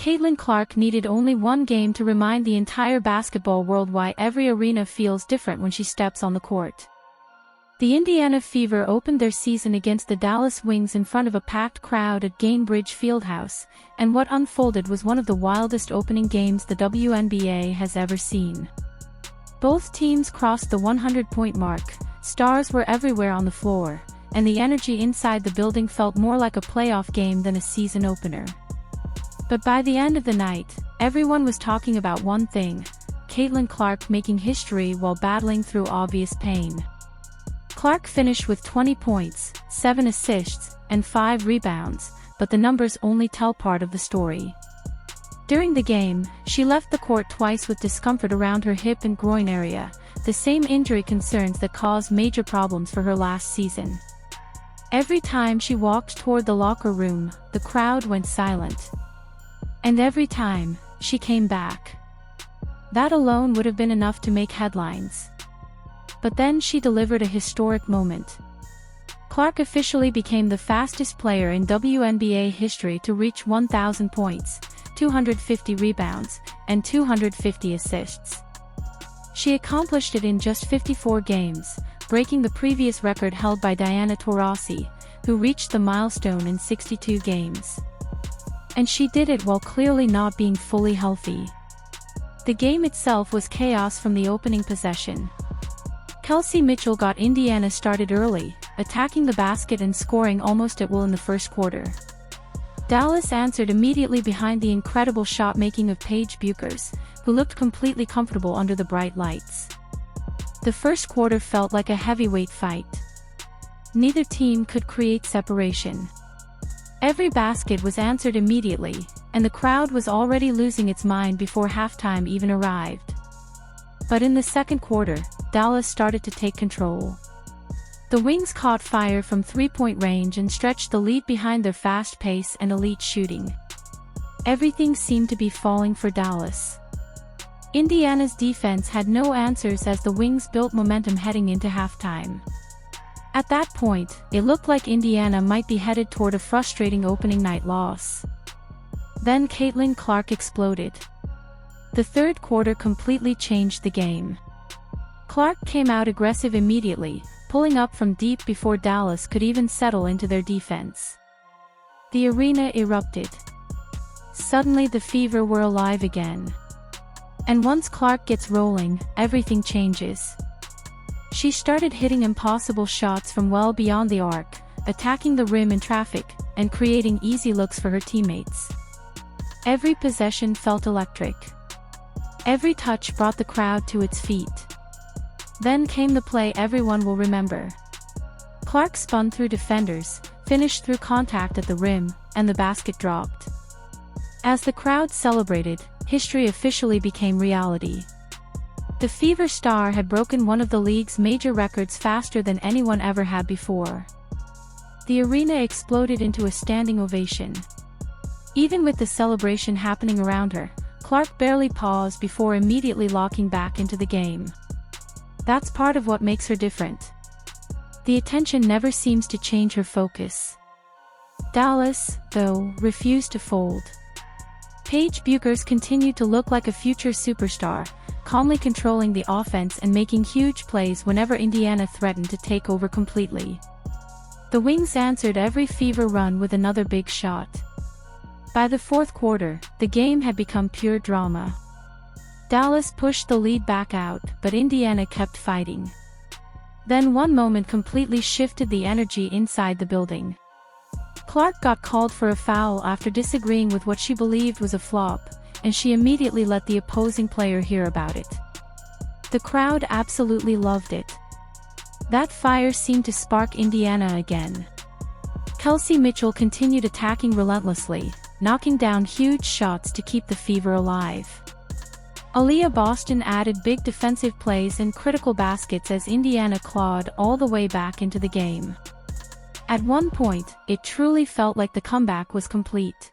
Caitlin Clark needed only one game to remind the entire basketball world why every arena feels different when she steps on the court. The Indiana Fever opened their season against the Dallas Wings in front of a packed crowd at Gainbridge Fieldhouse, and what unfolded was one of the wildest opening games the WNBA has ever seen. Both teams crossed the 100-point mark, stars were everywhere on the floor, and the energy inside the building felt more like a playoff game than a season opener. But by the end of the night, everyone was talking about one thing: Caitlin Clark making history while battling through obvious pain. Clark finished with 20 points, 7 assists, and 5 rebounds, but the numbers only tell part of the story. During the game, she left the court twice with discomfort around her hip and groin area, the same injury concerns that caused major problems for her last season. Every time she walked toward the locker room, the crowd went silent. And every time, she came back. That alone would have been enough to make headlines. But then she delivered a historic moment. Clark officially became the fastest player in WNBA history to reach 1,000 points, 250 rebounds, and 250 assists. She accomplished it in just 54 games, breaking the previous record held by Diana Taurasi, who reached the milestone in 62 games. And she did it while clearly not being fully healthy. The game itself was chaos from the opening possession. Kelsey Mitchell got Indiana started early, attacking the basket and scoring almost at will in the first quarter. Dallas answered immediately behind the incredible shot-making of Paige Bueckers, who looked completely comfortable under the bright lights. The first quarter felt like a heavyweight fight. Neither team could create separation. Every basket was answered immediately, and the crowd was already losing its mind before halftime even arrived. But in the second quarter, Dallas started to take control. The Wings caught fire from three-point range and stretched the lead behind their fast pace and elite shooting. Everything seemed to be falling for Dallas. Indiana's defense had no answers as the Wings built momentum heading into halftime. At that point, it looked like Indiana might be headed toward a frustrating opening night loss. Then Caitlin Clark exploded. The third quarter completely changed the game. Clark came out aggressive immediately, pulling up from deep before Dallas could even settle into their defense. The arena erupted. Suddenly the Fever were alive again. And once Clark gets rolling, everything changes. She started hitting impossible shots from well beyond the arc, attacking the rim in traffic, and creating easy looks for her teammates. Every possession felt electric. Every touch brought the crowd to its feet. Then came the play everyone will remember. Clark spun through defenders, finished through contact at the rim, and the basket dropped. As the crowd celebrated, history officially became reality. The Fever star had broken one of the league's major records faster than anyone ever had before. The arena exploded into a standing ovation. Even with the celebration happening around her, Clark barely paused before immediately locking back into the game. That's part of what makes her different. The attention never seems to change her focus. Dallas, though, refused to fold. Paige Bueckers continued to look like a future superstar, calmly controlling the offense and making huge plays whenever Indiana threatened to take over completely. The Wings answered every Fever run with another big shot. By the fourth quarter, the game had become pure drama. Dallas pushed the lead back out, but Indiana kept fighting. Then one moment completely shifted the energy inside the building. Clark got called for a foul after disagreeing with what she believed was a flop, and she immediately let the opposing player hear about it. The crowd absolutely loved it. That fire seemed to spark Indiana again. Kelsey Mitchell continued attacking relentlessly, knocking down huge shots to keep the Fever alive. Aliyah Boston added big defensive plays and critical baskets as Indiana clawed all the way back into the game. At one point, it truly felt like the comeback was complete.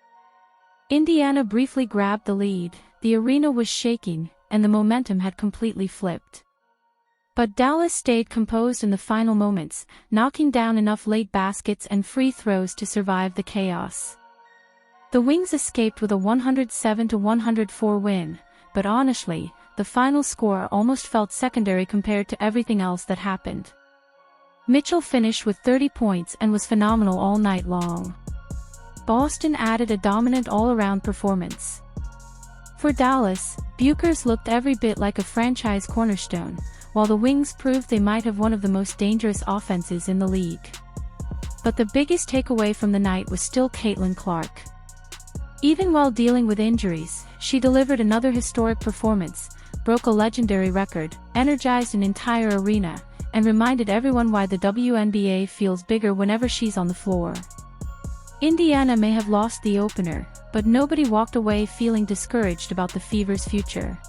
Indiana briefly grabbed the lead, the arena was shaking, and the momentum had completely flipped. But Dallas stayed composed in the final moments, knocking down enough late baskets and free throws to survive the chaos. The Wings escaped with a 107-104 win, but honestly, the final score almost felt secondary compared to everything else that happened. Mitchell finished with 30 points and was phenomenal all night long. Boston added a dominant all-around performance. For Dallas, Bueckers looked every bit like a franchise cornerstone, while the Wings proved they might have one of the most dangerous offenses in the league. But the biggest takeaway from the night was still Caitlin Clark. Even while dealing with injuries, she delivered another historic performance, broke a legendary record, energized an entire arena, and reminded everyone why the WNBA feels bigger whenever she's on the floor. Indiana may have lost the opener, but nobody walked away feeling discouraged about the Fever's future.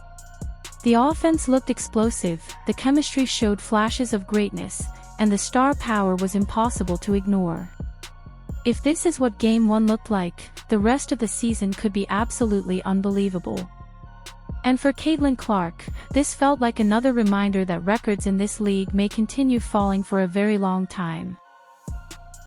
The offense looked explosive, the chemistry showed flashes of greatness, and the star power was impossible to ignore. If this is what Game 1 looked like, the rest of the season could be absolutely unbelievable. And for Caitlin Clark, this felt like another reminder that records in this league may continue falling for a very long time.